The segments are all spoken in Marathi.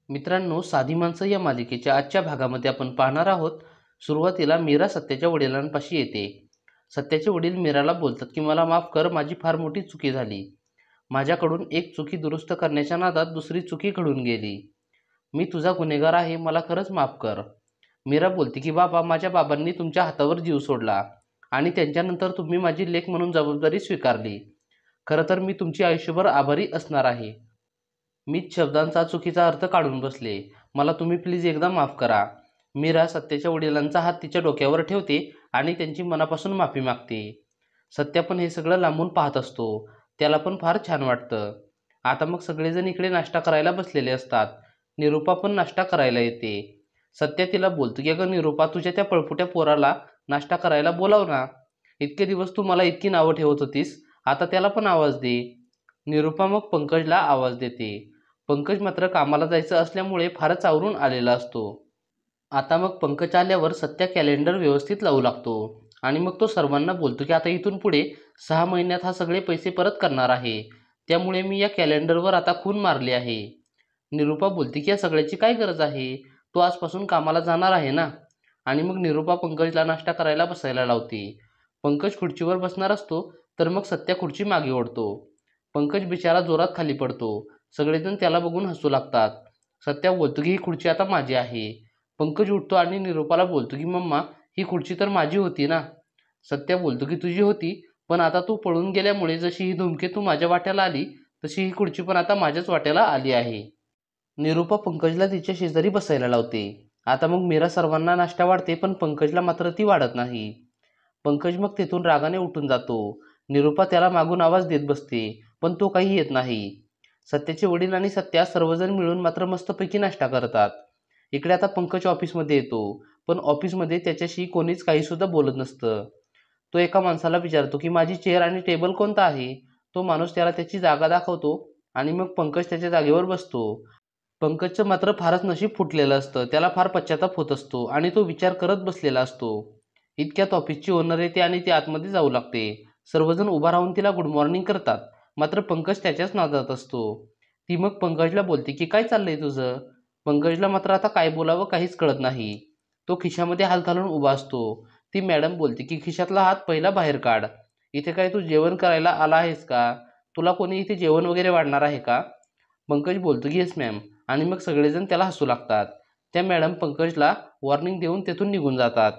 मित्रांनो, साधी माणसं या मालिकेच्या आजच्या भागामध्ये आपण पाहणार आहोत. सुरुवातीला मीरा सत्याच्या वडिलांपाशी येते. सत्याचे वडील मीराला बोलतात की मला माफ कर, माझी फार मोठी चुकी झाली. माझ्याकडून एक चुकी दुरुस्त करण्याच्या नादात दुसरी चुकी घडून गेली. मी तुझा गुन्हेगार आहे, मला खरंच माफ कर. मीरा बोलते की बाबा, माझ्या बाबांनी तुमच्या हातावर जीव सोडला आणि त्यांच्यानंतर तुम्ही माझी लेक म्हणून जबाबदारी स्वीकारली. खरं तर मी तुमची आयुष्यभर आभारी असणार आहे. मीच शब्दांचा चुकीचा अर्थ काढून बसले. मला तुम्ही प्लीज एकदा माफ करा. मीरा सत्याच्या वडिलांचा हात तिच्या डोक्यावर ठेवते आणि त्यांची मनापासून माफी मागते. सत्या पण हे सगळं लांबून पाहत असतो. त्याला पण फार छान वाटतं. आता मग सगळेजण इकडे नाश्ता करायला बसलेले असतात. निरूपा पण नाश्ता करायला येते. सत्या तिला बोलतो की अगं निरूपा, तुझ्या त्या पळपुट्या पोराला नाश्ता करायला बोलाव ना. इतके दिवस तू मला इतकी नावं ठेवत होतीस, आता त्याला पण आवाज दे. निरूपा मग पंकजला आवाज देते. पंकज मात्र कामाला जायचं असल्यामुळे फारच आवरून आलेला असतो. आता मग पंकज आल्यावर सत्या कॅलेंडर व्यवस्थित लावू लागतो आणि मग तो सर्वांना बोलतो की आता इथून पुढे 6 महिन्यात हा सगळे पैसे परत करणार आहे. त्यामुळे मी या कॅलेंडरवर आता खून मारली आहे. निरूपा बोलते की या सगळ्याची काय गरज आहे, तो आजपासून कामाला जाणार आहे ना. आणि मग निरूपा पंकजला नाश्ता करायला बसायला लावते. पंकज खुर्चीवर बसणार असतो तर मग सत्या खुर्ची मागे ओढतो. पंकज बिचारा जोरात खाली पडतो. सगळेजण त्याला बघून हसू लागतात. सत्या बोलतो की ही खुर्ची आता माझी आहे. पंकज उठतो आणि निरूपाला बोलतो की मम्मा, ही खुर्ची तर माझी होती ना. सत्या बोलतो की तुझी होती, पण आता तू पळून गेल्यामुळे जशी ही धूमकेतू माझ्या वाट्याला आली, तशी ही खुर्ची पण आता माझ्याच वाट्याला आली आहे. निरूपा पंकजला तिच्या शेजारी बसायला लावते. आता मग मीरा सर्वांना नाश्ता वाढते, पण पंकजला मात्र ती वाढत नाही. पंकज मग तिथून रागाने उठून जातो. निरूपा त्याला मागून आवाज देत बसते, पण तो काही येत नाही. सत्याचे वडील आणि सत्या सर्वजण मिळून मात्र मस्तपैकी नाश्ता करतात. इकडे आता पंकज ऑफिसमध्ये येतो, पण ऑफिसमध्ये त्याच्याशी कोणीच काही सुद्धा बोलत नसतं. तो एका माणसाला विचारतो की माझी चेअर आणि टेबल कोणता आहे. तो माणूस त्याला त्याची जागा दाखवतो आणि मग पंकज त्याच्या जागेवर बसतो. पंकजचं मात्र फारच नशीब फुटलेलं असतं. त्याला फार पश्चाताप होत असतो आणि तो विचार करत बसलेला असतो. इतक्यात ऑफिसची ओनर येते आणि ती आतमध्ये जाऊ लागते. सर्वजण उभा राहून तिला गुड मॉर्निंग करतात. मात्र पंकज त्याच्याच नादात असतो. ती मग पंकजला बोलते की काय चाललंय तुझं. पंकजला मात्र आता काय बोलावं काहीच कळत नाही. तो खिशामध्ये हात घालून उभा असतो. ती मॅडम बोलते की खिशातला हात पहिला बाहेर काढ. इथे काय तू जेवण करायला आला आहेस का? तुला कोणी इथे जेवण वगैरे वाढणार आहे का? पंकज बोलतो की येस मॅम. आणि मग सगळेजण त्याला हसू लागतात. त्या मॅडम पंकजला वॉर्निंग देऊन तेथून निघून जातात.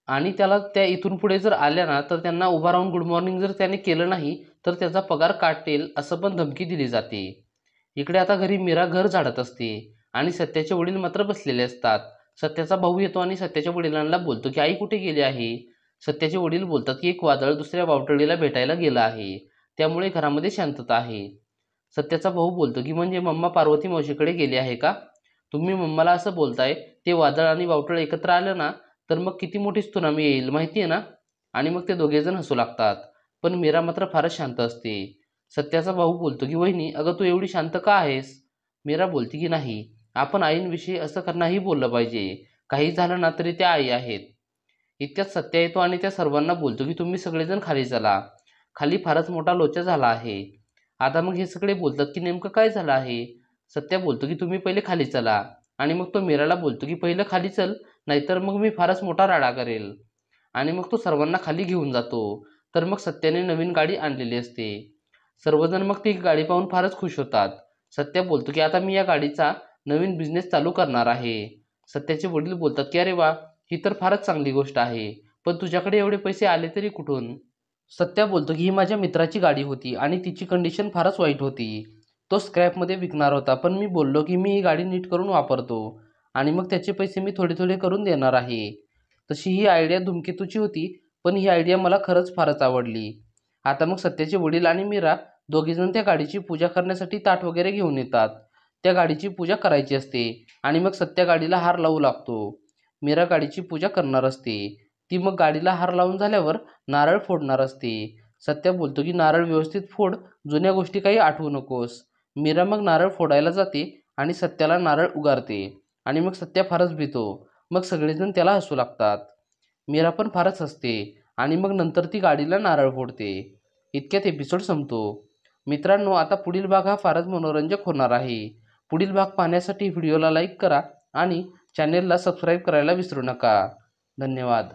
आणि त्याला त्या इथून पुढे जर आल्या ना, तर त्यांना उभा राहून गुड मॉर्निंग जर त्याने केलं नाही तर त्याचा पगार काटेल असं पण धमकी दिली जाते. इकडे आता घरी मीरा घर झाडत असते आणि सत्याचे वडील मात्र बसलेले असतात. सत्याचा भाऊ येतो आणि सत्याच्या वडिलांना बोलतो की आई कुठे गेली आहे. सत्याचे वडील बोलतात की एक वादळ दुसऱ्या वावटळीला भेटायला गेलं आहे, त्यामुळे घरामध्ये शांतता आहे. सत्याचा भाऊ बोलतो की म्हणजे मम्मा पार्वती मावशीकडे गेली आहे का? तुम्ही मम्माला असं बोलताय, ते वादळ आणि वावटळ एकत्र आलं ना, तर मग किती मोठी त्सुनामी येईल माहिती आहे ना. आणि मग ते दोघेजण हसू लागतात. पण मीरा मात्र फारच शांत असते. सत्याचा भाऊ बोलतो की वहिनी, अगं तू एवढी शांत का आहेस? मीरा बोलते की नाही, आपण आईंविषयी असं नाही बोललं पाहिजे. काही झालं ना तरी त्या आई आहेत. इतक्यात सत्या येतो आणि त्या सर्वांना बोलतो की तुम्ही सगळेजण खाली चला. खाली फारच मोठा लोचा झाला आहे. आता मग हे सगळे बोलतात की नेमकं काय झालं आहे. सत्या बोलतो की तुम्ही पहिले खाली चला. आणि मग तो मीराला बोलतो की पहिलं खाली चल, नाहीतर मग मी फारच मोठा राडा करेल. आणि मग तो सर्वांना खाली घेऊन जातो. तर मग सत्याने नवीन गाडी आणलेली असते. सर्वजण मग ती गाडी पाहून फारच खुश होतात. सत्या बोलतो की आता मी या गाडीचा नवीन बिझनेस चालू करणार आहे. सत्याचे वडील बोलतात की अरे वा, ही तर फारच चांगली गोष्ट आहे, पण तुझ्याकडे एवढे पैसे आले तरी कुठून? सत्या बोलतो की ही माझ्या मित्राची गाडी होती आणि तिची कंडिशन फारच वाईट होती. तो स्क्रॅपमध्ये विकणार होता, पण मी बोललो की मी ही गाडी नीट करून वापरतो आणि मग त्याचे पैसे मी थोडे थोडे करून देणार आहे. तशी ही आयडिया धूमकेतूची होती, पण ही आयडिया मला खरंच फारच आवडली. आता मग सत्याचे वडील आणि मीरा दोघेजण त्या गाडीची पूजा करण्यासाठी ताट वगैरे घेऊन येतात. त्या गाडीची पूजा करायची असते आणि मग सत्या गाडीला हार लावू लागतो. मीरा गाडीची पूजा करणार असते. ती मग गाडीला हार लावून झाल्यावर नारळ फोडणार असते. सत्या बोलतो की नारळ व्यवस्थित फोड, जुन्या गोष्टी काही आठवू नकोस. मीरा मग नारळ फोडायला जाते आणि सत्याला नारळ उगारते आणि मग सत्या फारच भीतो. मग सगळेजण त्याला हसू लागतात. मीरा पण फारच हसते आणि मग नंतर ती गाडीला नारळ फोडते. इतक्यात एपिसोड संपतो. मित्रांनो, आता पुढील भाग हा फारच मनोरंजक होणार आहे. पुढील भाग पाहण्यासाठी व्हिडिओला लाईक करा आणि चॅनेलला सबस्क्राईब करायला विसरू नका. धन्यवाद.